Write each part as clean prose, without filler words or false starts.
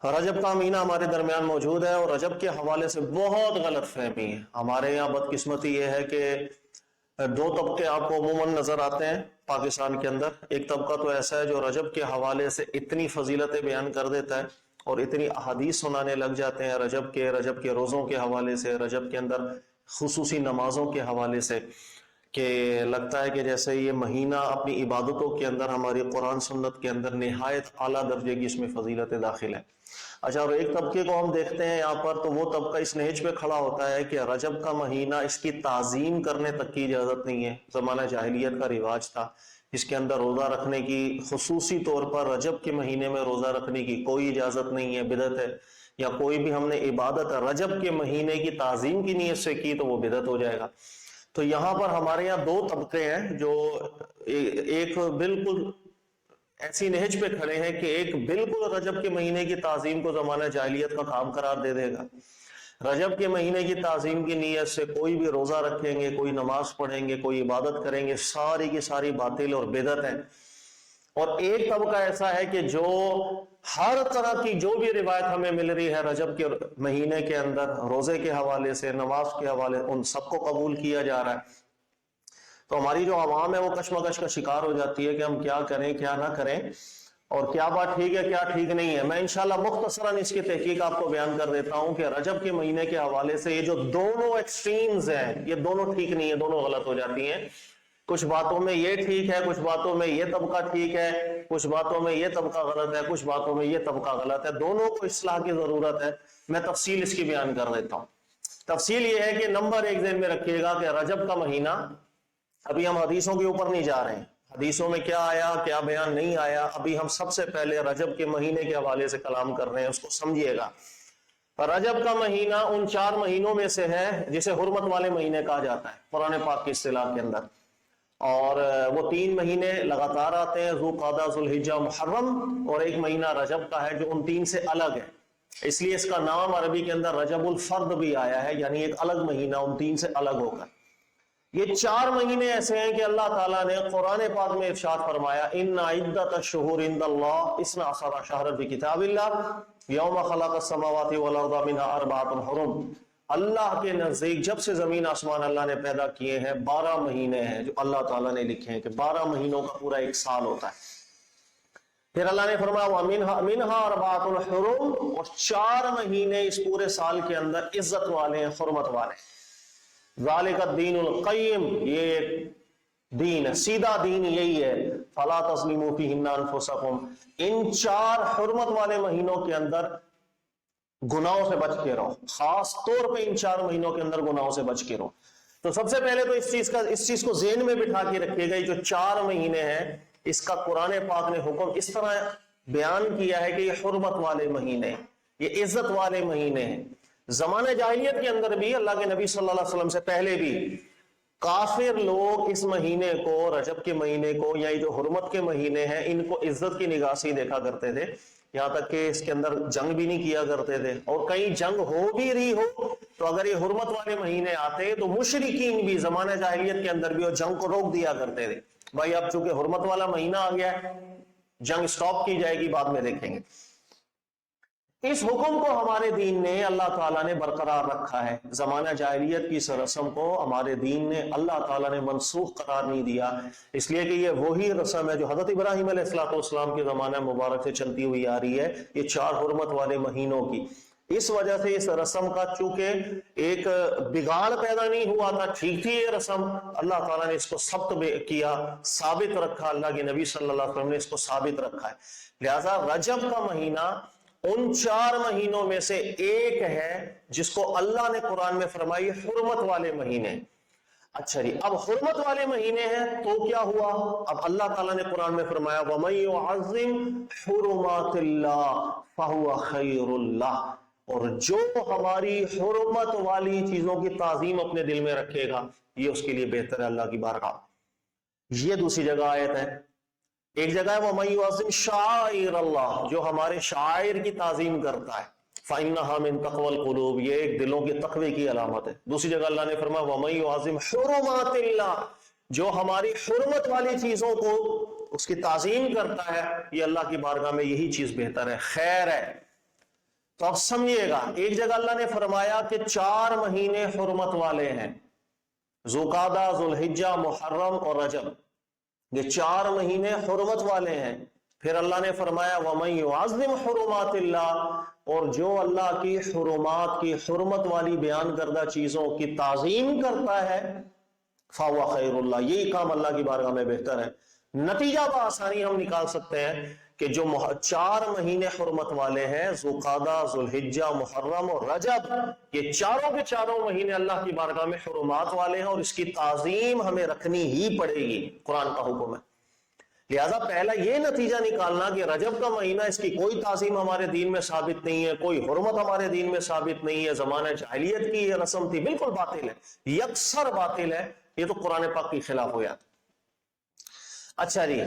رجب کا مہینہ ہمارے درمیان موجود ہے اور رجب کے حوالے سے بہت غلط فہمی ہے ہمارے یہاں۔ بدقسمتی یہ ہے کہ دو طبقے آپ کو عموماً نظر آتے ہیں پاکستان کے اندر۔ ایک طبقہ تو ایسا ہے جو رجب کے حوالے سے اتنی فضیلتیں بیان کر دیتا ہے اور اتنی احادیث سنانے لگ جاتے ہیں رجب کے روزوں کے حوالے سے، رجب کے اندر خصوصی نمازوں کے حوالے سے، کہ لگتا ہے کہ جیسے یہ مہینہ اپنی عبادتوں کے اندر ہماری قرآن سنت کے اندر نہایت اعلیٰ درجے کی اس میں فضیلتیں داخل ہیں۔ اچھا، اور ایک طبقے کو ہم دیکھتے ہیں یہاں پر، تو وہ طبقہ اس نہج پہ کھڑا ہوتا ہے کہ رجب کا مہینہ، اس کی تعظیم کرنے تک کی اجازت نہیں ہے۔ زمانہ جاہلیت کا رواج تھا، اس کے اندر روزہ رکھنے کی، خصوصی طور پر رجب کے مہینے میں روزہ رکھنے کی کوئی اجازت نہیں ہے، بدعت ہے۔ یا کوئی بھی ہم نے عبادت رجب کے مہینے کی تعظیم کی نیت سے کی تو وہ بدعت ہو جائے گا۔ تو یہاں پر ہمارے یہاں دو طبقے ہیں، جو ایک بالکل ایسی نہج پہ کھڑے ہیں کہ ایک بالکل رجب کے مہینے کی تعظیم کو زمانہ جاہلیت کا کام قرار دے دے گا۔ رجب کے مہینے کی تعظیم کی نیت سے کوئی بھی روزہ رکھیں گے، کوئی نماز پڑھیں گے، کوئی عبادت کریں گے، ساری کی ساری باطل اور بدعت ہے۔ اور ایک طبقہ ایسا ہے کہ جو ہر طرح کی جو بھی روایت ہمیں مل رہی ہے رجب کے مہینے کے اندر، روزے کے حوالے سے، نماز کے حوالے، ان سب کو قبول کیا جا رہا ہے۔ تو ہماری جو عوام ہے وہ کشمکش کا شکار ہو جاتی ہے کہ ہم کیا کریں کیا نہ کریں، اور کیا بات ٹھیک ہے کیا ٹھیک نہیں ہے۔ میں انشاءاللہ مختصراً اس کی تحقیق آپ کو بیان کر دیتا ہوں کہ رجب کے مہینے کے حوالے سے یہ جو دونوں ایکسٹریمز ہیں، یہ دونوں ٹھیک نہیں ہے، دونوں غلط ہو جاتی ہیں۔ کچھ باتوں میں یہ ٹھیک ہے، کچھ باتوں میں یہ طبقہ ٹھیک ہے، کچھ باتوں میں یہ طبقہ غلط ہے، کچھ باتوں میں یہ طبقہ غلط ہے۔ دونوں کو اصلاح کی ضرورت ہے۔ میں تفصیل اس کی بیان کر دیتا ہوں۔ تفصیل یہ ہے کہ نمبر ایک ذہن میں رکھیے گا کہ رجب کا مہینہ، ابھی ہم حدیثوں کے اوپر نہیں جا رہے ہیں، حدیثوں میں کیا آیا کیا بیان نہیں آیا، ابھی ہم سب سے پہلے رجب کے مہینے کے حوالے سے کلام کر رہے ہیں، اس کو سمجھیے گا۔ رجب کا مہینہ ان 4 مہینوں میں سے ہے جسے حرمت والے مہینے کہا جاتا ہے قرآن پاک کی اصطلاح کے اندر، اور وہ 3 مہینے لگاتار آتے ہیں، ذوالقعدہ، ذوالحجہ، محرم، اور ایک مہینہ رجب کا ہے جو ان 3 سے الگ ہے، اس لیے اس کا نام عربی کے اندر رجب الفرد بھی آیا ہے، یعنی ایک الگ مہینہ ان 3 سے الگ ہو کر۔ یہ 4 مہینے ایسے ہیں کہ اللہ تعالیٰ نے قرآن پاک میں ارشاد فرمایا، ان عدت الشہور عند اللہ 12 شہرا فی کتاب اللہ یوم خلق السماوات والارض منها 4 حرم۔ اللہ کے نزدیک جب سے زمین آسمان اللہ نے پیدا کیے ہیں 12 مہینے ہیں جو اللہ تعالیٰ نے لکھے ہیں، کہ 12 مہینوں کا پورا ایک سال ہوتا ہے۔ پھر اللہ نے فرمایا وَمِنْهَا 4 حرم، اور 4 مہینے اس پورے سال کے اندر عزت والے ہیں، حرمت والے ہیں۔ ذالک الدین القیم، یہ دین سیدھا دین یہی ہے۔ فلا تظلموا فیہن انفسکم، ان 4 حرمت والے مہینوں کے اندر گناہوں سے بچ کے رہو، خاص طور پہ ان 4 مہینوں کے اندر گناہوں سے بچ کے رہو۔ تو سب سے پہلے تو اس چیز کو ذہن میں بٹھا کے رکھیے گا، جو 4 مہینے ہیں اس کا قرآن پاک نے حکم اس طرح بیان کیا ہے کہ یہ حرمت والے مہینے ہیں، یہ عزت والے مہینے ہیں۔ زمانہ جاہلیت کے اندر بھی اللہ کے نبی صلی اللہ علیہ وسلم سے پہلے بھی کافر لوگ اس مہینے کو، رجب کے مہینے کو، یا یہ جو حرمت کے مہینے ہیں، ان کو عزت کی نگاہ سے دیکھا کرتے تھے، یہاں تک کہ اس کے اندر جنگ بھی نہیں کیا کرتے تھے، اور کہیں جنگ ہو بھی رہی ہو تو اگر یہ حرمت والے مہینے آتے تو مشرکین بھی زمانہ جاہلیت کے اندر بھی اور جنگ کو روک دیا کرتے تھے، بھائی اب چونکہ حرمت والا مہینہ آ گیا ہے، جنگ سٹاپ کی جائے گی، بعد میں دیکھیں گے۔ اس حکم کو ہمارے دین نے، اللہ تعالیٰ نے برقرار رکھا ہے۔ زمانہ جاہلیت کی اس رسم کو ہمارے دین نے، اللہ تعالیٰ نے منسوخ قرار نہیں دیا، اس لیے کہ یہ وہی رسم ہے جو حضرت ابراہیم علیہ السلام کے زمانہ مبارک سے چلتی ہوئی آ رہی ہے، یہ 4 حرمت والے مہینوں کی۔ اس وجہ سے اس رسم کا چونکہ ایک بگاڑ پیدا نہیں ہوا تھا، ٹھیک تھی یہ رسم، اللہ تعالیٰ نے اس کو ثبت کیا، ثابت رکھا، اللہ کے نبی صلی اللہ علیہ وسلم نے اس کو ثابت رکھا ہے۔ لہذا رجب کا مہینہ ان 4 مہینوں میں سے ایک ہے جس کو اللہ نے قرآن میں فرمائی حرمت والے مہینے۔ اچھا جی، اب حرمت والے مہینے ہیں تو کیا ہوا؟ اب اللہ تعالیٰ نے قرآن میں فرمایا وَمَن يُعَظِّمْ حُرُمَاتِ اللَّهِ فَهُوَ خَيْرٌ لَهُ، اور جو ہماری حرمت والی چیزوں کی تعظیم اپنے دل میں رکھے گا یہ اس کے لیے بہتر ہے اللہ کی بارگاہ۔ یہ دوسری جگہ آیت ہے۔ ایک جگہ ہے وَمَن يُعَظِّمْ شَعَائِرَ اللَّهِ، جو ہمارے شاعر کی تعظیم کرتا ہے، فَإِنَّهَا مِن تَقْوَى الْقُلُوبِ، یہ ایک دلوں کے تقوی کی علامت ہے۔ دوسری جگہ اللہ نے فرمایا وَمَن يُعَظِّمْ حُرُمَاتِ اللَّهِ، جو ہماری حرمت والی چیزوں کو اس کی تعظیم کرتا ہے، یہ اللہ کی بارگاہ میں یہی چیز بہتر ہے، خیر ہے۔ تو اب سمجھیے گا، ایک جگہ اللہ نے فرمایا کہ 4 مہینے حرمت والے ہیں، ذوالقعدہ، ذوالحجہ، محرم اور رجب، یہ 4 مہینے حرمت والے ہیں۔ پھر اللہ نے فرمایا وَمَن يُعَظِّمْ حُرُمَاتِ اللَّهِ، اور جو اللہ کی حرمات کی، حرمت والی بیان کردہ چیزوں کی تعظیم کرتا ہے، فَهُوَ خَيْرُ اللَّهِ، یہی کام اللہ کی بارگاہ میں بہتر ہے۔ نتیجہ بآسانی ہم نکال سکتے ہیں کہ جو 4 مہینے حرمت والے ہیں، ذوالقعدہ، ذوالحجہ، محرم اور رجب، یہ چاروں کے چاروں مہینے اللہ کی بارگاہ میں حرمات والے ہیں، اور اس کی تعظیم ہمیں رکھنی ہی پڑے گی، قرآن کا حکم ہے۔ لہذا پہلا یہ نتیجہ نکالنا کہ رجب کا مہینہ، اس کی کوئی تعظیم ہمارے دین میں ثابت نہیں ہے، کوئی حرمت ہمارے دین میں ثابت نہیں ہے، زمانہ جاہلیت کی یہ رسم تھی، بالکل باطل ہے، یکسر باطل ہے، یہ تو قرآن پاک کے خلاف ہو جاتا۔ اچھا جی،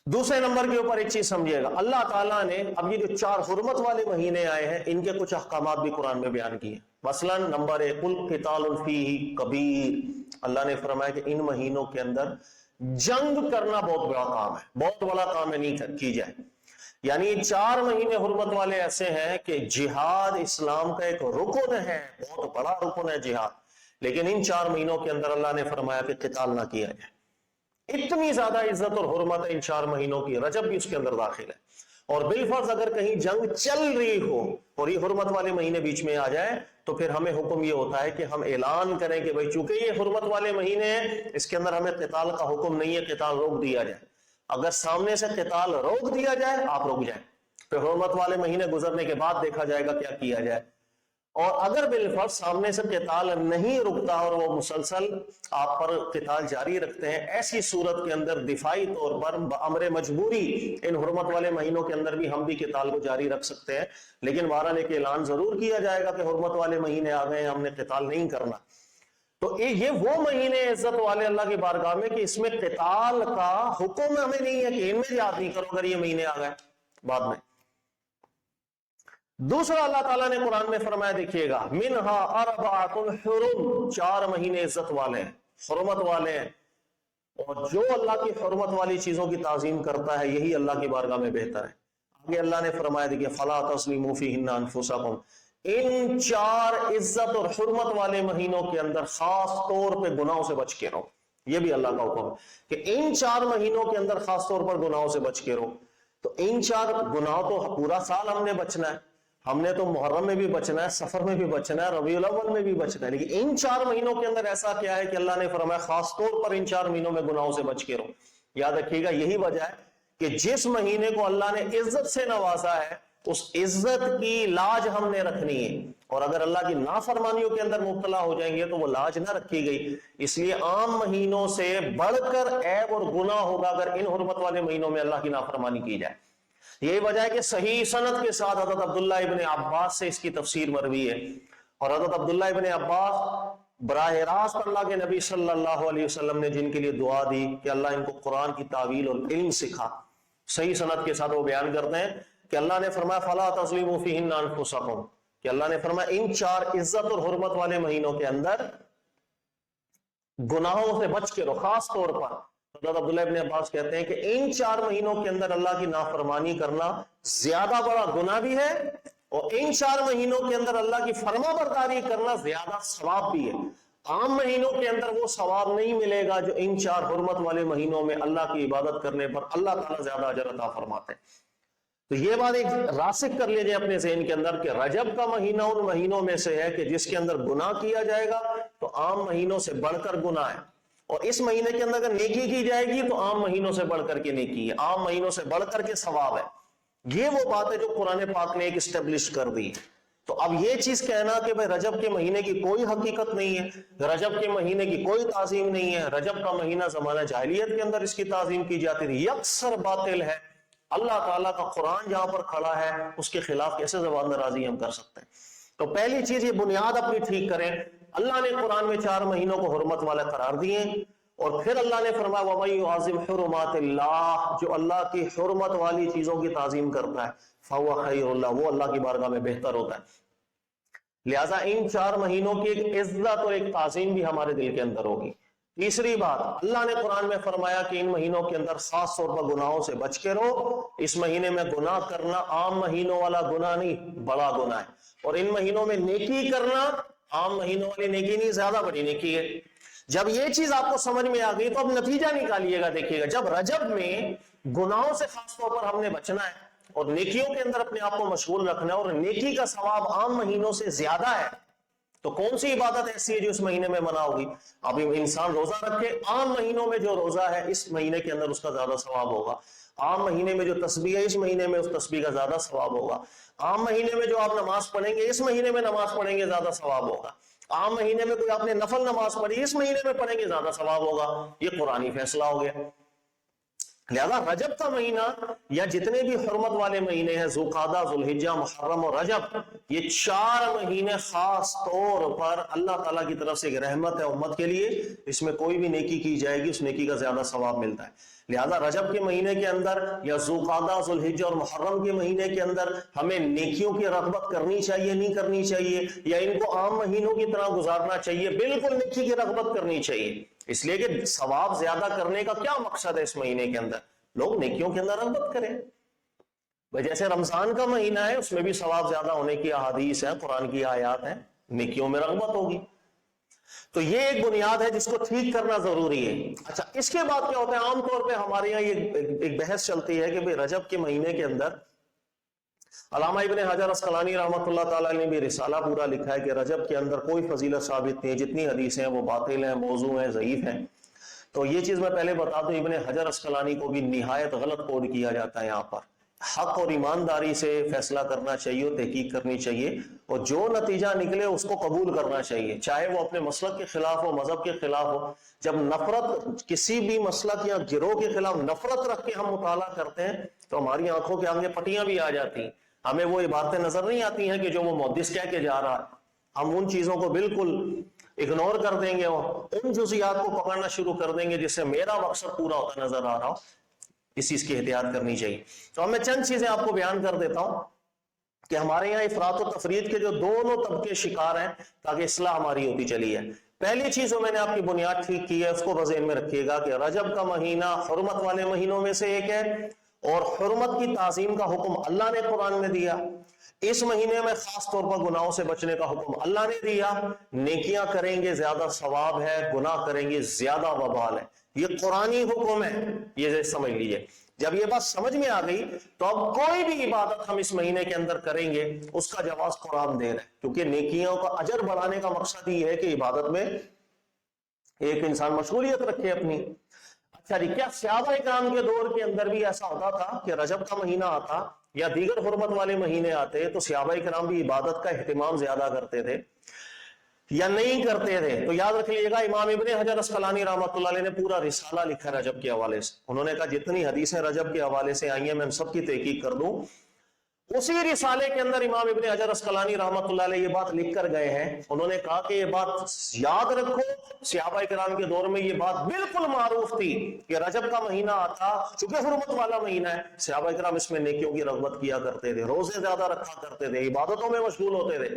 دوسرے نمبر کے اوپر ایک چیز سمجھیے گا، اللہ تعالیٰ نے اب یہ جو 4 حرمت والے مہینے آئے ہیں، ان کے کچھ احکامات بھی قرآن میں بیان کیے۔ مثلا نمبر 1، قُلْ قِتَالٌ فِيهِ كَبِيرٌ، اللہ نے فرمایا کہ ان مہینوں کے اندر جنگ کرنا بہت بڑا کام ہے، بہت بڑا کام ہے، نہیں کی جائے۔ یعنی 4 مہینے حرمت والے ایسے ہیں کہ جہاد اسلام کا ایک رکن ہے، بہت بڑا رکن ہے جہاد، لیکن ان 4 مہینوں کے اندر اللہ نے فرمایا کہ قتال نہ کیا جائے۔ اتنی زیادہ عزت اور حرمت ہے ان 4 مہینوں کی، رجب بھی اس کے اندر داخل ہے، اور بالفرض اگر کہیں جنگ چل رہی ہو اور یہ حرمت والے مہینے بیچ میں آ جائے تو پھر ہمیں حکم یہ ہوتا ہے کہ ہم اعلان کریں کہ بھئی چونکہ یہ حرمت والے مہینے ہیں، اس کے اندر ہمیں قتال کا حکم نہیں ہے، قتال روک دیا جائے۔ اگر سامنے سے قتال روک دیا جائے، آپ رک جائیں، پھر حرمت والے مہینے گزرنے کے بعد دیکھا جائے گا کیا کیا جائے۔ اور اگر بالفرض سامنے سے قتال نہیں رکتا اور وہ مسلسل آپ پر قتال جاری رکھتے ہیں، ایسی صورت کے اندر دفاعی طور پر بامر مجبوری ان حرمت والے مہینوں کے اندر بھی ہم بھی قتال کو جاری رکھ سکتے ہیں، لیکن بہرحال ایک اعلان ضرور کیا جائے گا کہ حرمت والے مہینے آ گئے ہیں، ہم نے قتال نہیں کرنا۔ تو یہ وہ مہینے عزت والے اللہ کی بارگاہ میں کہ اس میں قتال کا حکم ہمیں نہیں ہے کہ ان میں جہاد نہیں کرو اگر یہ مہینے آ گئے بعد میں۔ دوسرا اللہ تعالیٰ نے قرآن میں فرمایا، دیکھیے گا، منہا اربعۃ حرم، 4 مہینے عزت والے ہیں، حرمت والے ہیں، اور جو اللہ کی حرمت والی چیزوں کی تعظیم کرتا ہے یہی اللہ کی بارگاہ میں بہتر ہے۔ آگے اللہ نے فرمایا، دیکھیے، فلا تظلموا فیہن انفسکم، ان 4 عزت اور حرمت والے مہینوں کے اندر خاص طور پہ گناہوں سے بچ کے رہو۔ یہ بھی اللہ کا حکم ہے کہ ان 4 مہینوں کے اندر خاص طور پر گناہوں سے بچ کے رہو۔ تو ان 4 گناہوں تو پورا سال ہم نے بچنا ہے، ہم نے تو محرم میں بھی بچنا ہے، سفر میں بھی بچنا ہے، ربیع الاول میں بھی بچنا ہے، لیکن ان 4 مہینوں کے اندر ایسا کیا ہے کہ اللہ نے فرمایا خاص طور پر ان 4 مہینوں میں گناہوں سے بچ کے رہو۔ یاد رکھیے گا، یہی وجہ ہے کہ جس مہینے کو اللہ نے عزت سے نوازا ہے اس عزت کی لاج ہم نے رکھنی ہے، اور اگر اللہ کی نافرمانیوں کے اندر مبتلا ہو جائیں گے تو وہ لاج نہ رکھی گئی۔ اس لیے عام مہینوں سے بڑھ کر عیب اور گناہ ہوگا اگر ان حرمت والے مہینوں میں اللہ کی نافرمانی کی جائے۔ یہی وجہ ہے کہ صحیح سند کے ساتھ حضرت عبداللہ ابن عباس سے اس کی تفسیر مروی ہے، اور حضرت عبداللہ ابن عباس براہ راست اللہ کے نبی صلی اللہ علیہ وسلم نے جن کے لیے دعا دی کہ اللہ ان کو قرآن کی تعویل اور علم سکھا، صحیح سند کے ساتھ وہ بیان کرتے ہیں کہ اللہ نے فرمایا فلا تظلموا فیہن انفسکم، کہ اللہ نے فرمایا ان 4 عزت اور حرمت والے مہینوں کے اندر گناہوں سے بچ کے رہو۔ خاص طور پر حضرت عبداللہ ابن عباس کہتے ہیں کہ ان 4 مہینوں کے اندر اللہ کی نافرمانی کرنا زیادہ بڑا گناہ بھی ہے، اور ان 4 مہینوں کے اندر اللہ کی فرما برداری کرنا زیادہ ثواب بھی ہے۔ عام مہینوں کے اندر وہ ثواب نہیں ملے گا جو ان 4 حرمت والے مہینوں میں اللہ کی عبادت کرنے پر اللہ تعالیٰ زیادہ اجر عطا فرماتے ہیں۔ تو یہ بات ایک راسخ کر لیجئے اپنے ذہن کے اندر کہ رجب کا مہینہ ان مہینوں میں سے ہے کہ جس کے اندر گناہ کیا جائے گا تو عام مہینوں سے بڑھ کر گناہ ہے، اور اس مہینے کے اندر اگر نیکی کی جائے گی تو عام مہینوں سے بڑھ کر کے نیکی ہے، عام مہینوں سے بڑھ کر کے ثواب ہے۔ یہ وہ بات ہے جو قرآن پاک نے ایک اسٹیبلش کر دی۔ تو اب یہ چیز کہنا کہ بھئی رجب کے مہینے کی کوئی حقیقت نہیں ہے، رجب کے مہینے کی کوئی تعظیم نہیں ہے، رجب کا مہینہ زمانہ جاہلیت کے اندر اس کی تعظیم کی جاتی تھی، یکسر باطل ہے۔ اللہ تعالیٰ کا قرآن جہاں پر کھڑا ہے اس کے خلاف کیسے زبان درازی ہم کر سکتے ہیں؟ تو پہلی چیز یہ بنیاد اپنی ٹھیک کریں، اللہ نے قرآن میں 4 مہینوں کو حرمت والے قرار دیے، اور پھر اللہ نے فرمایا وَمَن يُعَظِّمْ حُرُمَاتِ اللَّهِ، جو اللہ کی حرمت والی چیزوں کی تعظیم کرتا ہے فَهُوَ خَيْرٌ لَهُ، وہ اللہ کی بارگاہ میں بہتر ہوتا ہے۔ لہٰذا ان 4 مہینوں کی ایک عزت اور ایک تعظیم بھی ہمارے دل کے اندر ہوگی۔ تیسری بات، اللہ نے قرآن میں فرمایا کہ ان مہینوں کے اندر خاص طور پر گناہوں سے بچ کے رہو. اس مہینے میں گناہ کرنا عام مہینوں والا گناہ نہیں، بڑا گناہ ہے. اور ان مہینوں میں نیکی کرنا عام مہینوں والی نیکی نہیں، زیادہ بڑی نیکی ہے. جب یہ چیز آپ کو سمجھ میں آ گئی تو اب نتیجہ نکالیے گا. دیکھیے گا جب رجب میں گناہوں سے خاص طور پر ہم نے بچنا ہے اور نیکیوں کے اندر اپنے آپ کو مشغول رکھنا ہے، اور نیکی کا ثواب عام مہینوں سے زیادہ ہے، تو کون سی عبادت ایسی ہے جو اس مہینے میں منع ہوگی؟ اب انسان روزہ رکھے، عام مہینوں میں جو روزہ ہے اس مہینے کے اندر اس کا زیادہ ثواب ہوگا. عام مہینے میں جو تسبیح ہے اس مہینے میں اس تسبیح کا زیادہ ثواب ہوگا. عام مہینے میں جو آپ نماز پڑھیں گے اس مہینے میں نماز پڑھیں گے زیادہ ثواب ہوگا. عام مہینے میں کوئی آپ نے نفل نماز پڑھی اس مہینے میں پڑھیں گے زیادہ ثواب ہوگا. یہ قرآنی فیصلہ ہو گیا. لہذا رجب کا مہینہ یا جتنے بھی حرمت والے مہینے ہیں، ذوالقعدہ، ذوالحجہ، محرم اور رجب، یہ 4 مہینے خاص طور پر اللہ تعالیٰ کی طرف سے ایک رحمت ہے امت کے لیے. اس میں کوئی بھی نیکی کی جائے گی اس نیکی کا زیادہ ثواب ملتا ہے. لہذا رجب کے مہینے کے اندر یا ذوالقعدہ، ذوالحجہ اور محرم کے مہینے کے اندر ہمیں نیکیوں کی رغبت کرنی چاہیے نہیں کرنی چاہیے، یا ان کو عام مہینوں کی طرح گزارنا چاہیے؟ بالکل نیکی کی رغبت کرنی چاہیے. اس لیے کہ ثواب زیادہ کرنے کا کیا مقصد ہے؟ اس مہینے کے اندر لوگ نیکیوں کے اندر رغبت کریں. جیسے رمضان کا مہینہ ہے اس میں بھی ثواب زیادہ ہونے کی احادیث ہیں، قرآن کی آیات ہیں، نیکیوں میں رغبت ہوگی. تو یہ ایک بنیاد ہے جس کو ٹھیک کرنا ضروری ہے. اچھا، اس کے بعد کیا ہوتا ہے؟ عام طور پہ ہمارے یہاں یہ ایک بحث چلتی ہے کہ بھئی رجب کے مہینے کے اندر، علامہ ابن حجر اسقلانی رحمۃ اللہ تعالیٰ نے بھی رسالہ پورا لکھا ہے کہ رجب کے اندر کوئی فضیلت ثابت نہیں ہے، جتنی حدیثیں ہیں وہ باطل ہیں، موضوع ہیں، ضعیف ہیں. تو یہ چیز میں پہلے بتا دوں، ابن حجر اسقلانی کو بھی نہایت غلط کوڈ کیا جاتا ہے. یہاں پر حق اور ایمانداری سے فیصلہ کرنا چاہیے، تحقیق کرنی چاہیے، اور جو نتیجہ نکلے اس کو قبول کرنا چاہیے، چاہے وہ اپنے مسلک کے خلاف ہو، مذہب کے خلاف ہو. جب نفرت، کسی بھی مسلک یا گروہ کے خلاف نفرت رکھ کے ہم مطالعہ کرتے ہیں تو ہماری آنکھوں کے آگے پٹیاں بھی آ جاتی ہیں. ہمیں وہ عبارتیں نظر نہیں آتی ہیں کہ جو وہ محدث کہہ کے جا رہا ہے. ہم ان چیزوں کو بالکل اگنور کر دیں گے، ان جزیات کو پکڑنا شروع کر دیں گے جس سے میرا مقصد پورا ہوتا نظر آ رہا ہو. اس چیز کی احتیاط کرنی چاہیے. تو میں چند چیزیں آپ کو بیان کر دیتا ہوں کہ ہمارے یہاں افراط و تفرید کے جو دونوں طبقے شکار ہیں، تاکہ اصلاح ہماری ہوتی چلی ہے. پہلی چیز جو میں نے آپ کی بنیاد ٹھیک کی ہے اس کو ذہن میں رکھیے گا کہ رجب کا مہینہ حرمت والے مہینوں میں سے ایک ہے، اور حرمت کی تعظیم کا حکم اللہ نے قرآن میں دیا. اس مہینے میں خاص طور پر گناہوں سے بچنے کا حکم اللہ نے دیا. نیکیاں کریں گے زیادہ ثواب ہے، گناہ کریں گے زیادہ وبال ہے. یہ قرآنی حکم ہے، یہ سمجھ لیجئے. جب یہ بات سمجھ میں آ گئی تو اب کوئی بھی عبادت ہم اس مہینے کے اندر کریں گے اس کا جواز قرآن دے رہا ہے، کیونکہ نیکیوں کا اجر بڑھانے کا مقصد یہ ہے کہ عبادت میں ایک انسان مشغولیت رکھے اپنی. اچھا جی، کیا صحابہ کرام کے دور کے اندر بھی ایسا ہوتا تھا کہ رجب کا مہینہ آتا یا دیگر حرمت والے مہینے آتے تو صحابہ کرام بھی عبادت کا اہتمام زیادہ کرتے تھے یا نہیں کرتے تھے؟ تو یاد رکھ لیجیے گا، امام ابن حجر اسقلانی رحمۃ اللہ علیہ نے پورا رسالہ لکھا ہے رجب کے حوالے سے. انہوں نے کہا جتنی حدیثیں رجب کے حوالے سے آئی ہیں میں ان سب کی تحقیق کر دوں. اسی رسالے کے اندر امام ابن حجر اسقلانی رحمۃ اللہ علیہ یہ بات لکھ کر گئے ہیں. انہوں نے کہا کہ یہ بات یاد رکھو، صحابہ کرام کے دور میں یہ بات بالکل معروف تھی کہ رجب کا مہینہ آتا، چونکہ حرمت والا مہینہ ہے، صحابہ کرام اس میں نیکیوں کی رغبت کیا کرتے تھے، روزے زیادہ رکھا کرتے تھے، عبادتوں میں مشغول ہوتے تھے.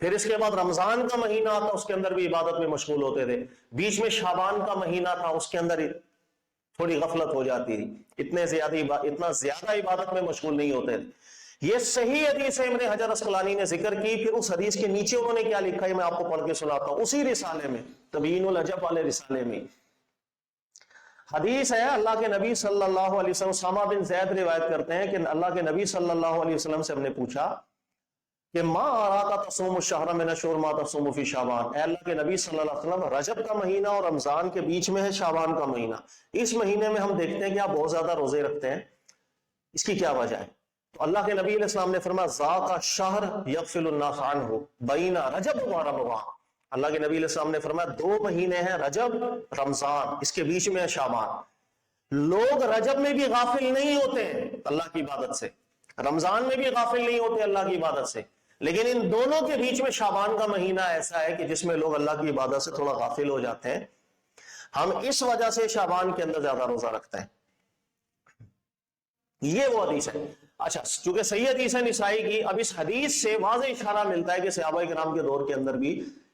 پھر اس کے بعد رمضان کا مہینہ آتا، اس کے اندر بھی عبادت میں مشغول ہوتے تھے. بیچ میں شعبان کا مہینہ تھا، اس کے اندر تھوڑی غفلت ہو جاتی تھی، اتنا زیادہ عبادت میں مشغول نہیں ہوتے تھے. یہ صحیح حدیث ہے، ابن حجر اسقلانی نے ذکر کی. پھر اس حدیث کے نیچے انہوں نے کیا لکھا ہے میں آپ کو پڑھ کے سناتا ہوں. اسی رسالے میں، تبیین العجب والے رسالے میں حدیث ہے، اللہ کے نبی صلی اللہ علیہ وسلم، اسامہ بن زید روایت کرتے ہیں کہ اللہ کے نبی صلی اللہ علیہ وسلم سے ہم نے پوچھا کہ ما اراک تصوم الشہر من الشہور ما تصوم فی شعبان. اے اللہ کے نبی صلی اللہ علیہ وسلم، رجب کا مہینہ اور رمضان کے بیچ میں ہے شعبان کا مہینہ، اس مہینے میں ہم دیکھتے ہیں کہ آپ بہت زیادہ روزے رکھتے ہیں، اس کی کیا وجہ ہے؟ تو اللہ کے نبی علیہ السلام نے فرمایا ذاک الشہر یغفل الناس عنہ بین رجب و رمضان. اللہ کے نبی علیہ السلام نے فرمایا 2 مہینے ہیں، رجب، رمضان، اس کے بیچ میں ہے شعبان. لوگ رجب میں بھی غافل نہیں ہوتے اللہ کی عبادت سے، رمضان میں بھی غافل نہیں ہوتے اللہ کی عبادت سے، لیکن ان دونوں کے بیچ میں شعبان کا مہینہ ایسا ہے کہ جس میں لوگ اللہ کی عبادت سے تھوڑا غافل ہو جاتے ہیں. ہم اس وجہ سے شعبان کے اندر زیادہ روزہ رکھتے ہیں. یہ وہ حدیث ہے. اچھا، چونکہ صحیح حدیث ہے نسائی کی، اب اس حدیث سے واضح اشارہ ملتا ہے کہ صحابہ کرام کے دور کے اندر بھی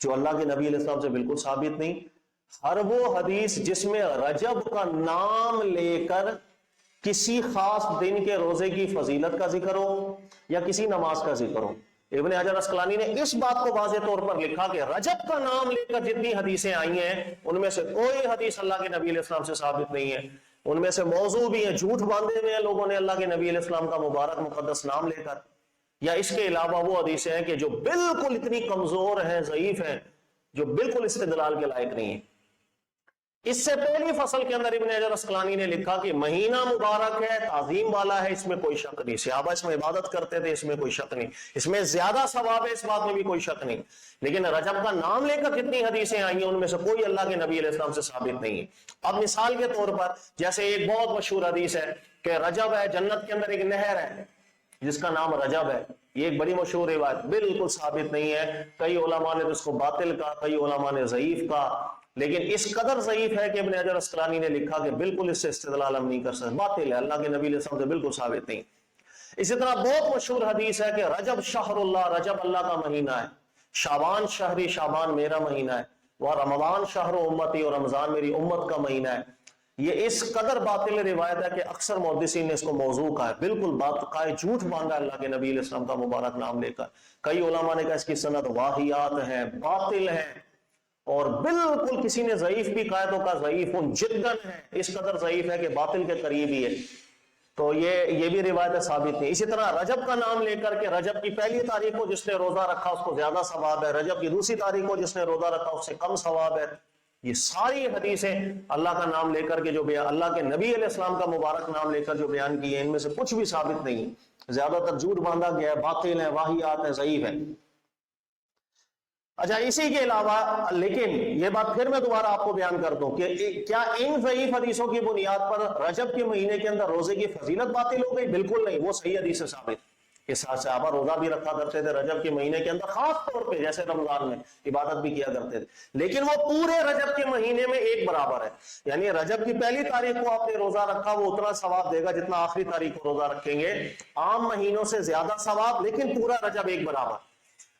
جو اللہ کے نبی علیہ السلام سے بالکل ثابت نہیں. ہر وہ حدیث جس میں رجب کا نام لے کر کسی خاص دن کے روزے کی فضیلت کا ذکر ہو یا کسی نماز کا ذکر ہو. ابن حجر عسقلانی نے اس بات کو واضح طور پر لکھا کہ رجب کا نام لے کر جتنی حدیثیں آئی ہیں ان میں سے کوئی حدیث اللہ کے نبی علیہ السلام سے ثابت نہیں ہے. ان میں سے موضوع بھی ہیں, جھوٹ باندھے ہوئے ہیں لوگوں نے اللہ کے نبی علیہ السلام کا مبارک مقدس نام لے کر, یا اس کے علاوہ وہ حدیثیں ہیں کہ جو بالکل اتنی کمزور ہیں, ضعیف ہیں, جو بالکل استدلال کے لائق نہیں ہیں. اس سے پہلی فصل کے اندر ابن حجر عسقلانی نے لکھا کہ مہینہ مبارک ہے, تعظیم والا ہے, اس میں کوئی شک نہیں, صحابہ اس میں عبادت کرتے تھے, اس میں کوئی شک نہیں, اس میں زیادہ ثواب ہے, اس بات میں بھی کوئی شک نہیں. لیکن رجب کا نام لے کر جتنی حدیثیں آئی ہیں ان میں سے کوئی اللہ کے نبی علیہ السلام سے ثابت نہیں ہے. اب مثال کے طور پر جیسے ایک بہت مشہور حدیث ہے کہ رجب ہے, جنت کے اندر ایک نہر ہے جس کا نام رجب ہے. یہ ایک بڑی مشہور روایت بالکل ثابت نہیں ہے. کئی علماء نے اس کو باطل کہا, کئی علماء نے ضعیف کہا, لیکن اس قدر ضعیف ہے کہ ابن حجر عسقلانی نے لکھا کہ بالکل اس سے استدلال ہم نہیں کر سکتے, باطل ہے, اللہ کے نبی علیہ السلام سے بالکل ثابت نہیں. اسی طرح بہت مشہور حدیث ہے کہ رجب شہر اللہ, رجب اللہ کا مہینہ ہے. شعبان شہری, شعبان میرا مہینہ ہے. وہ رمضان شہر امتی, اور رمضان میری امت کا مہینہ ہے. یہ اس قدر باطل روایت ہے کہ اکثر محدثین نے اس کو موضوع کہا ہے, بالکل باقاعدہ جھوٹ باندھا اللہ کے نبی علیہ السلام کا مبارک نام لے کر. کئی علماء نے کہا اس کی سند واہیات ہیں, باطل ہیں, اور بالکل کسی نے ضعیف بھی کہا تو کہا ضعیف جداً ہے, اس قدر ضعیف ہے کہ باطل کے قریب ہی ہے. تو یہ بھی روایت ثابت نہیں. اسی طرح رجب کا نام لے کر کے رجب کی پہلی تاریخ کو جس نے روزہ رکھا اس کو زیادہ ثواب ہے, رجب کی دوسری تاریخ کو جس نے روزہ رکھا اس سے کم ثواب ہے. یہ ساری حدیثیں اللہ کا نام لے کر کے جو اللہ کے نبی علیہ السلام کا مبارک نام لے کر جو بیان کی ہیں ان میں سے کچھ بھی ثابت نہیں ہے. زیادہ تر جھوٹ باندھا گیا ہے, باطل ہیں, واہیات ہیں, ضعیف ہیں. اچھا, اسی کے علاوہ لیکن یہ بات پھر میں دوبارہ آپ کو بیان کر دوں کہ کیا ان ضعیف حدیثوں کی بنیاد پر رجب کے مہینے کے اندر روزے کی فضیلت باطل ہو گئی؟ بالکل نہیں, وہ صحیح حدیث سے ثابت کہ صحابہ روزہ بھی رکھا کرتے تھے رجب کے مہینے کے اندر, خاص طور پہ جیسے رمضان میں عبادت بھی کیا کرتے تھے, لیکن وہ پورے رجب کے مہینے میں ایک برابر ہے. یعنی رجب کی پہلی تاریخ کو آپ نے روزہ رکھا وہ اتنا ثواب دے گا جتنا آخری تاریخ کو روزہ رکھیں گے. عام مہینوں سے زیادہ ثواب, لیکن پورا رجب ایک برابر.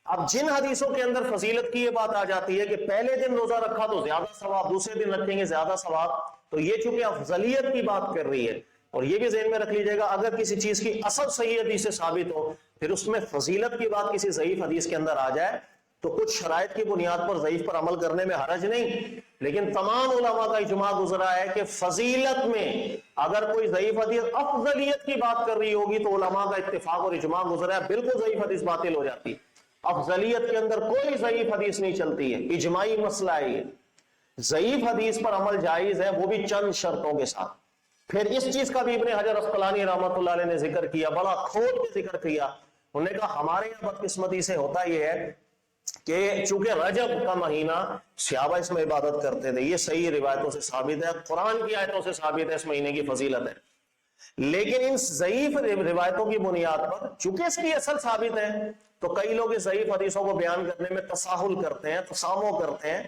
اب جن حدیثوں کے اندر فضیلت کی یہ بات آ جاتی ہے کہ پہلے دن روزہ رکھا تو زیادہ ثواب, دوسرے دن رکھیں گے زیادہ ثواب, تو یہ چونکہ افضلیت کی بات کر رہی ہے. اور یہ بھی ذہن میں رکھ لیجیے گا, اگر کسی چیز کی اصل صحیح حدیث سے ثابت ہو پھر اس میں فضیلت کی بات کسی ضعیف حدیث کے اندر آ جائے تو کچھ شرائط کی بنیاد پر ضعیف پر عمل کرنے میں حرج نہیں. لیکن تمام علماء کا اجماع گزرا ہے کہ فضیلت میں اگر کوئی ضعیف حدیث افضلیت کی بات کر رہی ہوگی تو علماء کا اتفاق اور اجماع گزرا ہے بالکل ضعیف حدیث باطل ہو جاتی. افضلیت کے اندر کوئی ضعیف حدیث نہیں چلتی ہے, اجماعی مسئلہ ہے یہ. ضعیف حدیث پر عمل جائز ہے, وہ بھی چند شرطوں کے ساتھ. پھر اس چیز کا بھی ابن حجر عسقلانی رحمۃ اللہ علیہ نے ذکر کیا, بڑا کھول کے ذکر کیا. انہوں نے کہا ہمارے یہاں بدقسمتی سے ہوتا یہ ہے کہ چونکہ رجب کا مہینہ صحابہ اس میں عبادت کرتے تھے, یہ صحیح روایتوں سے ثابت ہے, قرآن کی آیتوں سے ثابت ہے, اس مہینے کی فضیلت ہے. لیکن ان ضعیف روایتوں کی بنیاد پر چونکہ اس کی اصل ثابت ہے تو کئی لوگ اس ضعیف حدیثوں کو بیان کرنے میں تساہل کرتے ہیں, تسامح کرتے ہیں,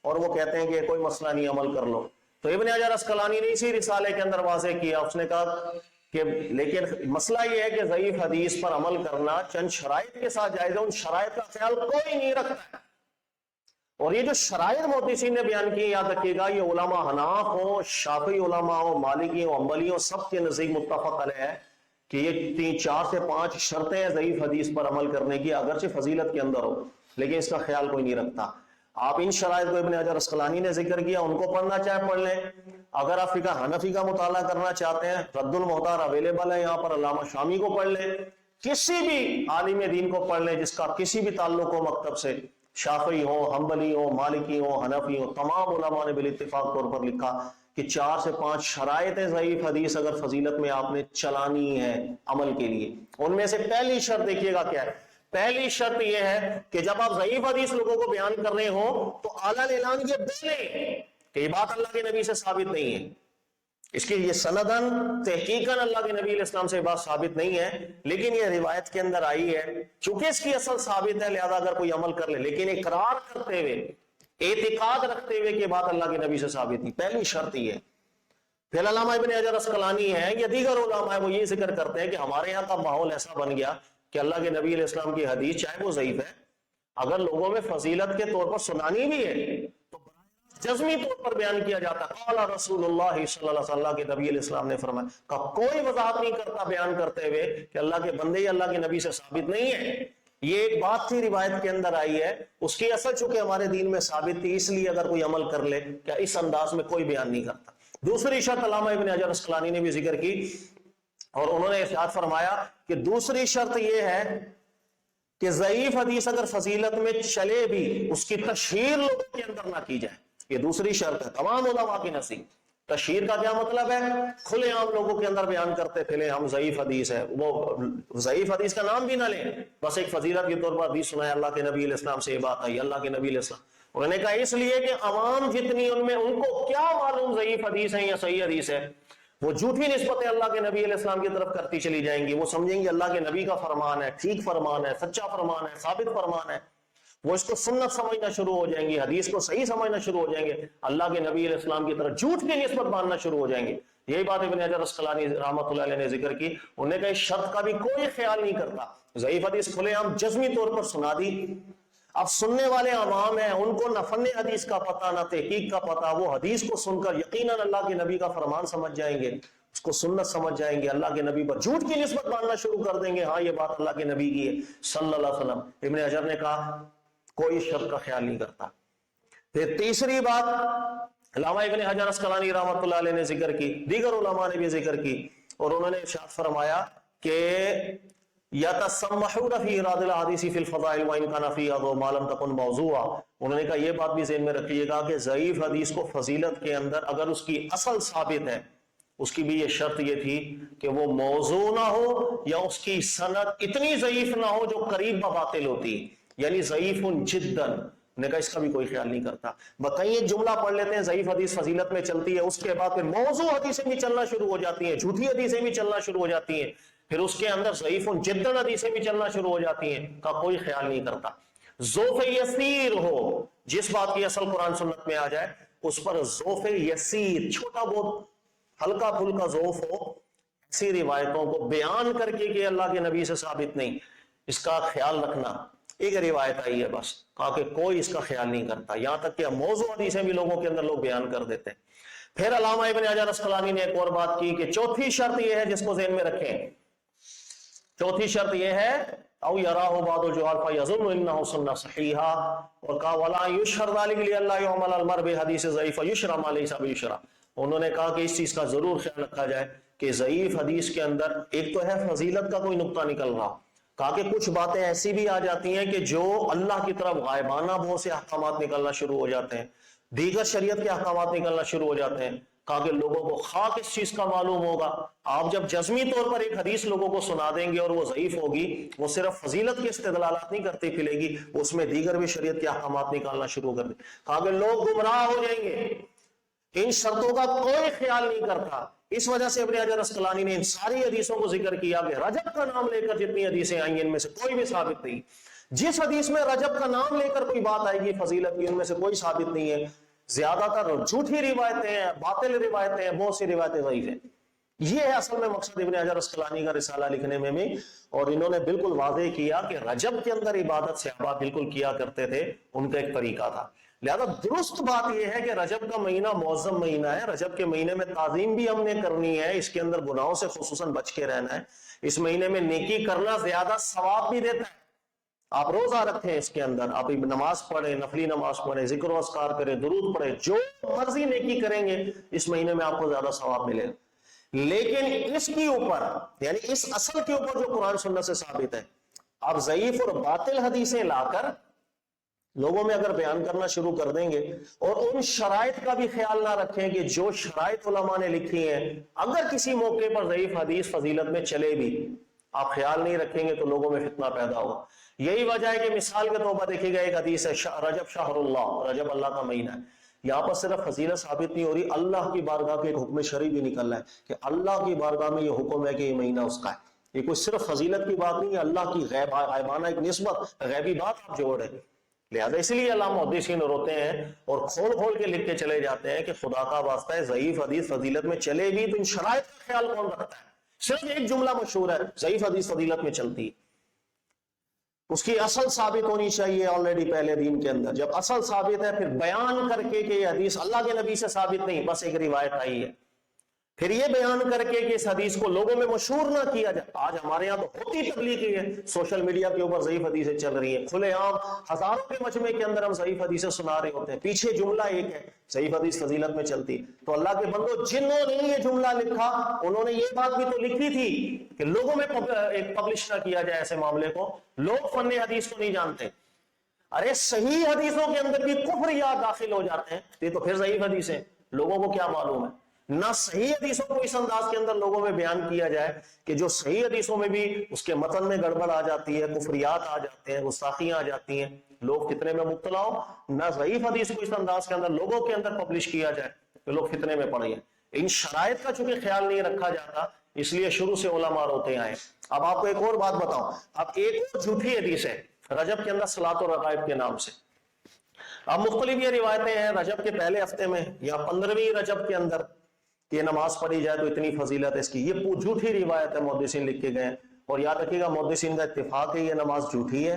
اور وہ کہتے ہیں کہ کوئی مسئلہ نہیں, عمل کر لو. تو ابن حجر عسقلانی نے اسی رسالے کے اندر واضح کیا, اس نے کہا کہ لیکن مسئلہ یہ ہے کہ ضعیف حدیث پر عمل کرنا چند شرائط کے ساتھ جائز ہے, ان شرائط کا خیال کوئی نہیں رکھتا ہے. اور یہ جو شرائط محدثین نے بیان کی, یاد رکھیے گا, یہ علماء حناف ہوں, شافعی علماء ہوں, مالکی ہوں, حنبلی ہوں, سب کے نزدیک متفق علیہ ہے کہ یہ 4 سے 5 شرطیں ہیں ضعیف حدیث پر عمل کرنے کی, اگرچہ فضیلت کے اندر ہو, لیکن اس کا خیال کوئی نہیں رکھتا. آپ ان شرائط کو ابن حجر عسقلانی نے ذکر کیا, ان کو پڑھنا چاہے پڑھ لیں. اگر آپ فقہ حنفی کا مطالعہ کرنا چاہتے ہیں رد المحتار اویلیبل ہے یہاں پر, علامہ شامی کو پڑھ لیں, کسی بھی عالم دین کو پڑھ لیں جس کا کسی بھی تعلق ہو مکتب سے, شافعی ہو, حنبلی ہو, مالکی ہو, حنفی ہو, تمام علماء نے بالاتفاق طور پر لکھا کہ 4 سے 5 شرائط ہیں ضعیف حدیث اگر فضیلت میں آپ نے چلانی ہے عمل کے لیے. ان میں سے پہلی شرط دیکھیے گا کیا ہے. پہلی شرط یہ ہے کہ جب آپ ضعیف حدیث لوگوں کو بیان کر رہے ہو تو اعلیٰ اعلان یہ بولیں کہ یہ بات اللہ کے نبی سے ثابت نہیں ہے, اس کی یہ سندن تحقیقاً اللہ کے نبی علیہ السلام سے بات ثابت نہیں ہے, لیکن یہ روایت کے اندر آئی ہے, چونکہ اس کی اصل ثابت ہے لہذا اگر کوئی عمل کر لے, لیکن اقرار کرتے ہوئے, اعتقاد رکھتے ہوئے کہ بات اللہ کے نبی سے ثابت نہیں. پہلی شرط یہ ہے. پھر علامہ ابن حجر عسقلانی ہے یا دیگر علماء وہ یہ ذکر کرتے ہیں کہ ہمارے یہاں کا ماحول ایسا بن گیا کہ اللہ کے نبی علیہ السلام کی حدیث چاہے وہ ضعیف ہے اگر لوگوں میں فضیلت کے طور پر سنانی بھی ہے تو جزمی طور پر بیان کیا جاتا ہے۔ قال رسول اللہ صلی اللہ علیہ وسلم کے نبی علیہ السلام نے فرمایا کہ کوئی وضاحت نہیں کرتا بیان کرتے ہوئے کہ اللہ کے بندے یا اللہ کے نبی سے ثابت نہیں ہے۔ یہ ایک بات تھی روایت کے اندر آئی ہے، اس کی اصل چونکہ ہمارے دین میں ثابت تھی، اس لیے اگر کوئی عمل کر لے کہ اس انداز میں کوئی بیان نہیں کرتا۔ دوسری شرط علامہ ابن حجر اسقلانی نے بھی ذکر کی اور انہوں نے ارشاد فرمایا کہ دوسری شرط یہ ہے کہ ضعیف حدیث اگر فضیلت میں چلے بھی اس کی تشہیر لوگوں کے اندر نہ کی جائے، یہ دوسری شرط ہے تمام علماء کی نصیحت۔ تشہیر کا کیا مطلب ہے؟ کھلے عام لوگوں کے اندر بیان کرتے پھلے ہم ضعیف حدیث ہے، وہ ضعیف حدیث کا نام بھی نہ لیں، بس ایک فضیلت کے طور پر حدیث سنائے اللہ کے نبی علیہ السلام سے یہ بات آئی، اللہ کے نبی علیہ السلام۔ انہوں نے کہا اس لیے کہ عوام جتنی ان میں ان کو کیا معلوم ضعیف حدیث ہے یا صحیح حدیث ہے، وہ جھوٹی نسبتیں اللہ کے نبی علیہ السلام کی طرف کرتی چلی جائیں گی، وہ سمجھیں گے اللہ کے نبی کا فرمان ہے، ٹھیک فرمان ہے، سچا فرمان ہے، ثابت فرمان ہے، وہ اس کو سنت سمجھنا شروع ہو جائیں گے، حدیث کو صحیح سمجھنا شروع ہو جائیں گے، اللہ کے نبی علیہ السلام کی طرف جھوٹ کی نسبت ماننا شروع ہو جائیں گے۔ یہی بات ابن حجر اسقلانی رحمۃ اللہ علیہ نے ذکر کی، انہوں نے کہا اس شرط کا بھی کوئی خیال نہیں کرتا، ضعیف حدیث کھلے عام جزمی طور پر سنا دی۔ اب سننے والے عوام ہیں، ان کو نہ فن حدیث کا پتہ نہ تحقیق کا پتہ، وہ حدیث کو سن کر یقیناً اللہ کے نبی کا فرمان سمجھ جائیں گے، اس کو سنت سمجھ جائیں گے، اللہ کے نبی پر جھوٹ کی نسبت ماننا شروع کر دیں گے، ہاں یہ بات اللہ کے نبی کی ہے صلی اللہ علیہ وسلم۔ ابن حجر نے کہا کوئی شرط کا خیال نہیں کرتا۔ پھر تیسری بات علامہ ابن حجر اسقلانی رحمۃ اللہ علیہ نے ذکر کی، دیگر علماء نے بھی ذکر کی، اور انہوں نے ارشاد فرمایا کہ یتسمحون فی اراد الحدیث فی الفضائل وان کان فیہ ما لم تکن موضوعا۔ انہوں نے کہا یہ بات بھی ذہن میں رکھیے گا کہ ضعیف حدیث کو فضیلت کے اندر اگر اس کی اصل ثابت ہے، اس کی بھی یہ شرط یہ تھی کہ وہ موضوع نہ ہو یا اس کی سند اتنی ضعیف نہ ہو جو قریب باطل ہوتی، یعنی ضعیف جداً۔ نے کہا اس کا بھی کوئی خیال نہیں کرتا۔ بتائیے ایک جملہ پڑھ لیتے ہیں، ضعیف حدیث فضیلت میں چلتی ہے، اس کے بعد پھر موضوع حدیثیں بھی چلنا شروع ہو جاتی ہیں، جھوٹی حدیثیں بھی چلنا شروع ہو جاتی ہیں، پھر اس کے اندر ضعیف جداً حدیثیں بھی چلنا شروع ہو جاتی ہیں، کا کوئی خیال نہیں کرتا۔ ذوف یسیر ہو، جس بات کی اصل قرآن سنت میں آ جائے اس پر ذوف یسیر، چھوٹا بہت ہلکا پھلکا ذوف ہو، ایسی روایتوں کو بیان کر کے کہ اللہ کے نبی سے ثابت نہیں، اس کا خیال رکھنا۔ ایک روایت آئی ہے بس، کہا کہ کوئی اس کا خیال نہیں کرتا، یہاں تک کہ موضوع حدیثیں بھی لوگوں کے اندر لوگ بیان کر دیتے ہیں۔ پھر علامہ ابن حجر اسقلانی نے ایک اور بات کی کہ چوتھی شرط یہ ہے جس کو ذہن میں رکھیں، چوتھی شرط یہ ہے او یراہ بعض الجہال فیظن انہ سنہ صحیحہ، اور کہا ولا یشہر ذلک لئلا یعمل المرء بحدیث ضعیف یشرع ما لیس بیشرع۔ انہوں نے کہا کہ اس چیز کا ضرور خیال رکھا جائے کہ ضعیف حدیث کے اندر ایک تو ہے فضیلت کا کوئی نقطہ نکل رہا، کہا کہ کچھ باتیں ایسی بھی آ جاتی ہیں کہ جو اللہ کی طرف غائبانہ بہت سے احکامات نکلنا شروع ہو جاتے ہیں، دیگر شریعت کے احکامات نکلنا شروع ہو جاتے ہیں، کہا کہ لوگوں کو خاک اس چیز کا معلوم ہوگا، آپ جب جزمی طور پر ایک حدیث لوگوں کو سنا دیں گے اور وہ ضعیف ہوگی، وہ صرف فضیلت کے استدلالات نہیں کرتے پھرے گی، اس میں دیگر بھی شریعت کے احکامات نکالنا شروع کر دیں، کہا کہ لوگ گمراہ ہو جائیں گے۔ ان شرطوں کا کوئی خیال نہیں کرتا، اس وجہ سے ابن حجر اسقلانی نے ان ساری حدیثوں کو ذکر کیا کہ رجب کا نام لے کر جتنی حدیثیں آئی ہیں ان میں سے کوئی بھی ثابت نہیں، جس حدیث میں رجب کا نام لے کر کوئی بات آئے گی فضیلت کی ان میں سے کوئی ثابت نہیں ہے، زیادہ تر جھوٹی روایتیں ہیں، باطل روایتیں ہیں، بہت سی روایتیں ضعیف ہیں۔ یہ ہے اصل میں مقصد ابن حجر اسقلانی کا رسالہ لکھنے میں بھی، اور انہوں نے بالکل واضح کیا کہ رجب کے اندر عبادت صحابہ بالکل کیا کرتے تھے، ان کا ایک طریقہ تھا۔ لہذا درست بات یہ ہے کہ رجب کا مہینہ معظم مہینہ ہے، رجب کے مہینے میں تعظیم بھی ہم نے کرنی ہے، اس کے اندر گناہوں سے خصوصاً بچ کے رہنا ہے، اس مہینے میں نیکی کرنا زیادہ ثواب بھی دیتا ہے۔ آپ روزہ رکھیں، اس کے اندر آپ نماز پڑھیں، نفلی نماز پڑھیں، ذکر و اذکار کریں، درود پڑھیں، جو مرضی نیکی کریں گے اس مہینے میں آپ کو زیادہ ثواب ملے گا۔ لیکن اس کے اوپر، یعنی اس اصل کے اوپر جو قرآن سنت سے ثابت ہے، آپ ضعیف اور باطل حدیثیں لا کر لوگوں میں اگر بیان کرنا شروع کر دیں گے اور ان شرائط کا بھی خیال نہ رکھیں کہ جو شرائط علماء نے لکھی ہیں، اگر کسی موقع پر ضعیف حدیث فضیلت میں چلے بھی، آپ خیال نہیں رکھیں گے تو لوگوں میں فتنہ پیدا ہوگا۔ یہی وجہ ہے کہ مثال کے طور پر دیکھیے گا ایک حدیث ہے رجب شہر اللہ، رجب اللہ کا مہینہ ہے، یہاں پر صرف فضیلت ثابت نہیں ہو رہی، اللہ کی بارگاہ کے ایک حکم شرعی بھی نکل رہا ہے کہ اللہ کی بارگاہ میں یہ حکم ہے کہ یہ مہینہ اس کا ہے۔ یہ کوئی صرف فضیلت کی بات نہیں ہے، اللہ کی غیبانہ ایک نسبت، غیبی بات آپ جوڑ رہے ہیں۔ لہذا اس لیے علامہ محدثین روتے ہیں اور کھول کھول کے لکھ کے چلے جاتے ہیں کہ خدا کا واسطہ ہے ضعیف حدیث فضیلت میں چلے گی تو ان شرائط کا خیال کون رکھتا ہے؟ صرف ایک جملہ مشہور ہے ضعیف حدیث فضیلت میں چلتی ہے۔ اس کی اصل ثابت ہونی چاہیے آلریڈی پہلے دین کے اندر. جب اصل ثابت ہے پھر بیان کر کے کہ یہ حدیث اللہ کے نبی سے ثابت نہیں، بس ایک روایت آئی ہے، پھر یہ بیان کر کے کہ اس حدیث کو لوگوں میں مشہور نہ کیا جائے. آج ہمارے یہاں تو ہوتی تبلیغ ہے، سوشل میڈیا کے اوپر ضعیف حدیثیں چل رہی ہیں، کھلے عام ہزاروں کے مجمع کے اندر ہم ضعیف حدیثیں سنا رہے ہوتے ہیں، پیچھے جملہ ایک ہے، ضعیف حدیث فضیلت میں چلتی. تو اللہ کے بندو، جنہوں نے یہ جملہ لکھا انہوں نے یہ بات بھی تو لکھی تھی کہ لوگوں میں ایک پبلش نہ کیا جائے ایسے معاملے کو. لوگ فن حدیث کو نہیں جانتے. ارے صحیح حدیثوں کے اندر بھی کفریات داخل ہو جاتے ہیں، یہ تو پھر ضعیف حدیث ہے، لوگوں کو کیا معلوم ہے. نہ صحیح حدیثوں کو اس انداز کے اندر لوگوں میں بیان کیا جائے کہ جو صحیح حدیثوں میں بھی اس کے متن میں گڑبڑ آ جاتی ہے، کفریات آ جاتے ہیں، گستاخیاں آ جاتی ہیں، لوگ فتنے میں مبتلا ہو. نہ ضعیف حدیث کو اس انداز کے اندر لوگوں کے اندر پبلش کیا جائے کہ لوگ فتنے میں پڑ گئے. ان شرائط کا چونکہ خیال نہیں رکھا جاتا، اس لیے شروع سے علماء روتے آئے. اب آپ کو ایک اور بات بتاؤں. اب ایک اور جھوٹی حدیث ہے رجب کے اندر صلاۃ الرغائب کے نام سے. اب مختلف یہ روایتیں ہیں رجب کے پہلے ہفتے میں یا 15ویں رجب کے اندر یہ نماز پڑھی جائے تو اتنی فضیلت ہے اس کی. یہ جھوٹی روایت ہے، محدثین لکھ کے گئے. اور یاد رکھیے گا محدثین کا اتفاق ہے یہ نماز جھوٹی ہے.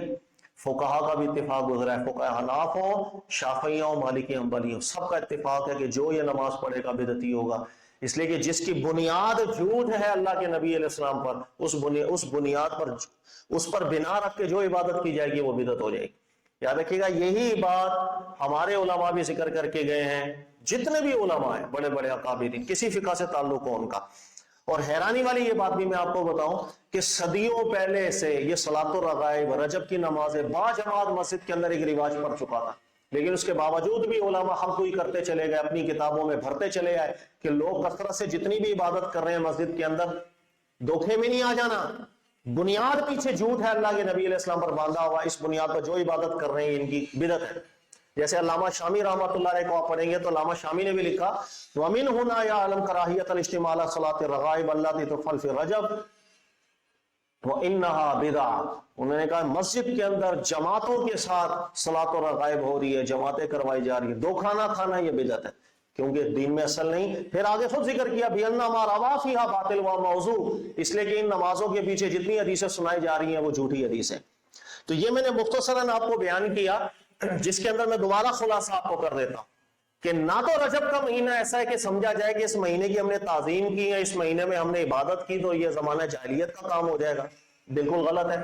فقہا کا بھی اتفاق گزرا ہے، فقہا حناف ہو، شافعیہ ہو، مالکی حنبلی ہو، سب کا اتفاق ہے کہ جو یہ نماز پڑھے گا بدعتی ہوگا. اس لیے کہ جس کی بنیاد جھوٹ ہے اللہ کے نبی علیہ السلام پر، اس بنیاد پر، اس پر بنا رکھ کے جو عبادت کی جائے گی وہ بدعت ہو جائے گی. یاد رکھیے گا یہی بات ہمارے علماء بھی ذکر کر کے گئے ہیں، جتنے بھی علماء ہیں بڑے بڑے اکابرین، کسی فقہ سے تعلق ہو ان کا. اور حیرانی والی یہ بات بھی میں آپ کو بتاؤں کہ صدیوں پہلے سے یہ صلاۃ الرغائب رجب کی نمازیں باجماعت مسجد کے اندر ایک رواج پڑ چکا تھا. لیکن اس کے باوجود بھی علماء ہم کوئی کرتے چلے گئے، اپنی کتابوں میں بھرتے چلے آئے کہ لوگ کثرت سے جتنی بھی عبادت کر رہے ہیں مسجد کے اندر، دھوکے میں نہیں آ جانا، بنیاد پیچھے جھوٹ ہے اللہ کے نبی علیہ السلام پر باندھا ہوا، اس بنیاد پر جو عبادت کر رہے ہیں ان کی بدعت ہے. جیسے علامہ شامی رحمۃ اللہ علیہ کو آپ پڑھیں گے تو علامہ شامی نے بھی لکھا وَمِنْ هُنَا يَعْلَمْ كَرَاهِيَةَ الْاجْتِمَاعِ عَلَى صَلَاةِ الرَّغَائِبِ الَّتِي تُفْعَلُ فِي رَجَبٍ وَإِنَّهَا بِدْعَةٌ. انہوں نے کہا مسجد کے اندر جماعتوں کے ساتھ صلاۃ الرغائب ہو رہی ہے، جماعتیں کروائی جا رہی ہیں، دو کھانا کھانا یہ بدعت ہے کیونکہ دین میں اصل نہیں. پھر آگے خود ذکر کیا بِأَنَّ مَا رَوَا فِيهَا بَاطِلٌ وَمَوْضُوعٌ، اس لیے کہ ان نمازوں کے پیچھے جتنی حدیثیں سنائی جا رہی ہیں وہ جھوٹی حدیثیں. تو یہ میں نے مختصراً آپ کو بیان کیا، جس کے اندر میں دوبارہ خلاصہ آپ کو کر دیتا ہوں کہ نہ تو رجب کا مہینہ ایسا ہے کہ سمجھا جائے کہ اس مہینے کی ہم نے تعظیم کی ہے، اس مہینے میں ہم نے عبادت کی تو یہ زمانہ جاہلیت کا کام ہو جائے گا، بالکل غلط ہے.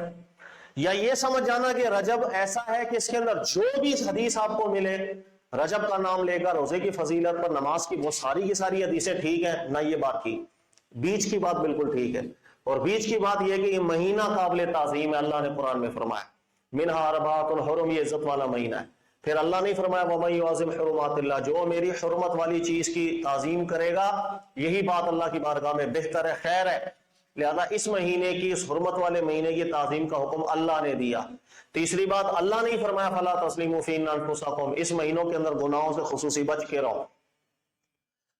یا یہ سمجھ جانا کہ رجب ایسا ہے کہ اس کے اندر جو بھی حدیث آپ کو ملے رجب کا نام لے کر روزے کی فضیلت پر، نماز کی، وہ ساری کی ساری حدیثیں ٹھیک ہیں، نہ یہ بات کی. بیچ کی بات بالکل ٹھیک ہے. اور بیچ کی بات یہ کہ یہ مہینہ قابل تعظیم ہے، اللہ نے قرآن میں فرمایا منہا اربعۃ حرم، یہ عزت والا مہینہ ہے. پھر اللہ نے فرمایا وَمَن يُعَظِّمْ حُرُمَاتِ اللَّهِ، جو میری حرمت والی چیز کی تعظیم کرے گا، یہی بات اللہ کی بارگاہ میں بہتر ہے، خیر ہے. لہذا اس مہینے کی، اس حرمت والے مہینے کی تعظیم کا حکم اللہ نے دیا. تیسری بات، اللہ نے فرمایا فَلَا تَظْلِمُوا فِيهِنَّ أَنفُسَكُمْ، اس مہینوں کے اندر گناہوں سے خصوصی بچ کے رہو.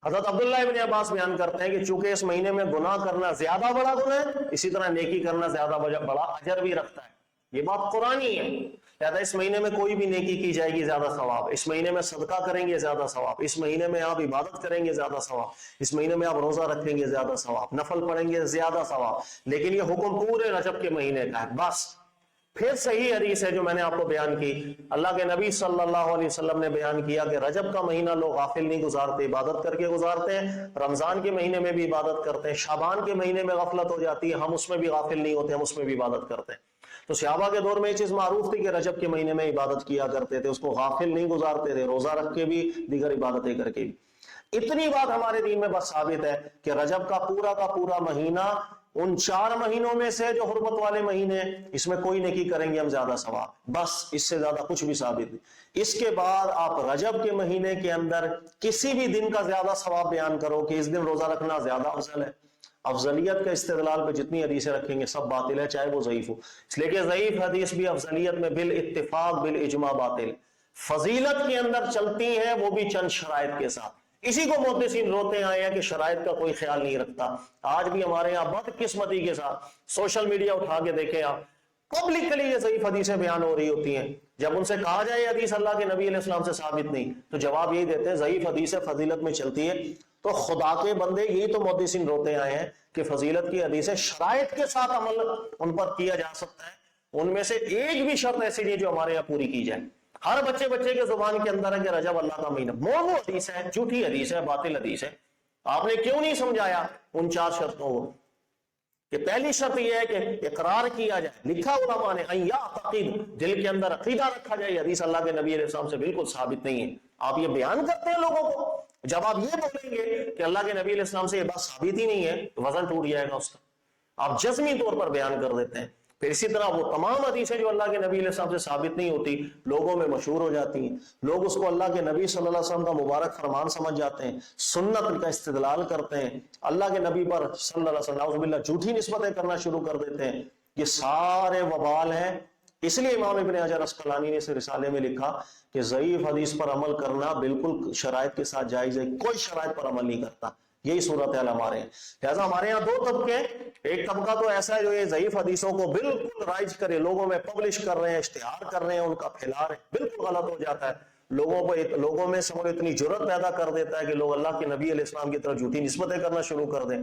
حضرت عبداللہ ابن عباس بیان کرتے ہیں کہ چونکہ اس مہینے میں گناہ کرنا زیادہ بڑا گناہ ہے، اسی طرح نیکی کرنا زیادہ بڑا اجر بھی رکھتا ہے. یہ بات قرآنی ہے. لہذا اس مہینے میں کوئی بھی نیکی کی جائے گی زیادہ ثواب، اس مہینے میں صدقہ کریں گے زیادہ ثواب، اس مہینے میں آپ عبادت کریں گے زیادہ ثواب، اس مہینے میں آپ روزہ رکھیں گے زیادہ ثواب، نفل پڑھیں گے زیادہ ثواب. لیکن یہ حکم پورے رجب کے مہینے کا ہے بس. پھر صحیح حدیث ہے جو میں نے آپ کو بیان کی، اللہ کے نبی صلی اللہ علیہ وسلم نے بیان کیا کہ رجب کا مہینہ لوگ غافل نہیں گزارتے، عبادت کر کے گزارتے ہیں. رمضان کے مہینے میں بھی عبادت کرتے ہیں، شعبان کے مہینے میں غفلت ہو جاتی ہے، ہم اس میں بھی غافل نہیں ہوتے، ہم اس میں بھی عبادت کرتے ہیں. تو صحابہ کے دور میں یہ چیز معروف تھی کہ رجب کے مہینے میں عبادت کیا کرتے تھے، اس کو غافل نہیں گزارتے تھے، روزہ رکھ کے بھی، دیگر عبادتیں کر کے بھی. اتنی بات ہمارے دین میں بس ثابت ہے کہ رجب کا پورا مہینہ ان 4 مہینوں میں سے جو حرمت والے مہینے، اس میں کوئی نیکی کریں گے ہم زیادہ ثواب، بس اس سے زیادہ کچھ بھی ثابت نہیں. اس کے بعد آپ رجب کے مہینے کے اندر کسی بھی دن کا زیادہ ثواب بیان کرو کہ اس دن روزہ رکھنا زیادہ افضل ہے، افضلیت کا استدلال پہ جتنی حدیثیں رکھیں گے سب باطل ہے، چاہے وہ ضعیف ہو. اس لیے کہ ضعیف حدیث بھی افضلیت میں بالاتفاق بالاجماع باطل. فضیلت کے اندر چلتی ہیں وہ بھی چند شرائط کے ساتھ. اسی کو محدثین روتے آئے ہیں کہ شرائط کا کوئی خیال نہیں رکھتا. آج بھی ہمارے یہاں بدقسمتی کے ساتھ سوشل میڈیا اٹھا کے دیکھیں آپ، پبلکلی یہ ضعیف حدیثیں بیان ہو رہی ہوتی ہیں. جب ان سے کہا جائے یہ حدیث اللہ کے نبی علیہ السلام سے ثابت نہیں تو جواب یہی دیتے ہیں ضعیف حدیث فضیلت میں چلتی ہے. تو خدا کے بندے، یہی تو محدثین روتے آئے ہیں کہ فضیلت کی حدیثیں شرائط کے ساتھ عمل ان پر کیا جا سکتا ہے، ان میں سے ایک بھی شرط ایسی نہیں جو ہمارے یہاں پوری کی جائے. ہر بچے کے زبان کے اندر ہے کہ رجب اللہ کا مہینہ. موضوع حدیث ہے, جھوٹی حدیث ہے, باطل حدیث ہے. آپ نے کیوں نہیں سمجھایا ان 4 شرطوں کو؟ کہ پہلی شرط یہ ہے کہ اقرار کیا جائے, لکھا علماء نے, ان یعتقد, دل کے اندر عقیدہ رکھا جائے. حدیث اللہ کے نبی علیہ السلام سے بالکل ثابت نہیں ہے. آپ یہ بیان کرتے ہیں لوگوں کو, جب آپ یہ بولیں گے کہ اللہ کے نبی علیہ السلام سے یہ بات ثابت ہی نہیں ہے, وزن ٹوٹ جائے گا اس کا. آپ جزمی طور پر بیان کر دیتے ہیں. پھر اسی طرح وہ تمام حدیثیں جو اللہ کے نبی علیہ السلام سے ثابت نہیں ہوتی, لوگوں میں مشہور ہو جاتی ہیں. لوگ اس کو اللہ کے نبی صلی اللہ علیہ وسلم کا مبارک فرمان سمجھ جاتے ہیں, سنت کا استدلال کرتے ہیں, اللہ کے نبی پر صلی اللہ علیہ وسلم اعوذ باللہ جھوٹی نسبتیں کرنا شروع کر دیتے ہیں. یہ سارے وبال ہیں. اس لیے امام ابن حجر عسقلانی نے اس رسالے میں لکھا کہ ضعیف حدیث پر عمل کرنا بالکل شرائط کے ساتھ جائز ہے, کوئی شرائط پر عمل نہیں کرتا. یہی صورتحال ہمارے ہیں. لہٰذا ہمارے یہاں 2 طبقے ہیں. ایک طبقہ تو ایسا ہے جو یہ ضعیف حدیثوں کو بالکل رائج کرے, لوگوں میں پبلش کر رہے ہیں, اشتہار کر رہے ہیں, ان کا پھیلا رہے ہیں. بالکل غلط ہو جاتا ہے. لوگوں میں سمجھ اتنی جرت پیدا کر دیتا ہے کہ لوگ اللہ کے نبی علیہ السلام کی طرف جھوٹی نسبتیں کرنا شروع کر دیں,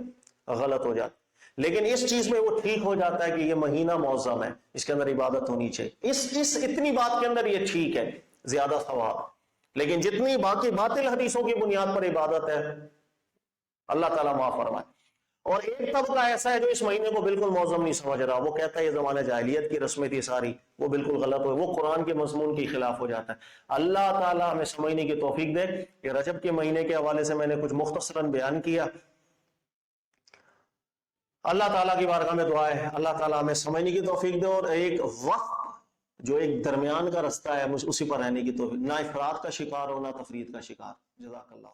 غلط ہو جاتا. لیکن اس چیز میں وہ ٹھیک ہو جاتا ہے کہ یہ مہینہ معظم ہے, اس کے اندر عبادت ہونی چاہیے. اس اتنی بات کے اندر یہ ٹھیک ہے, زیادہ ثواب. لیکن جتنی باقی باطل حدیثوں کی بنیاد پر عبادت ہے, اللہ تعالیٰ معاف فرمائے. اور ایک طبقہ ایسا ہے جو اس مہینے کو بالکل معظم نہیں سمجھ رہا, وہ کہتا ہے یہ زمانہ جاہلیت کی رسمیں تھی ساری, وہ بالکل غلط ہو, وہ قرآن کے مضمون کے خلاف ہو جاتا ہے. اللہ تعالیٰ ہمیں سمجھنے کی توفیق دے. کہ رجب کے مہینے کے حوالے سے میں نے کچھ مختصراً بیان کیا. اللہ تعالیٰ کی بارگاہ میں دعا ہے اللہ تعالیٰ ہمیں سمجھنے کی توفیق دے, اور ایک وقت جو ایک درمیان کا رستہ ہے اسی پر رہنے کی توفیق, نہ افراط کا شکار ہو نہ تفرید کا شکار. جزاک اللہ.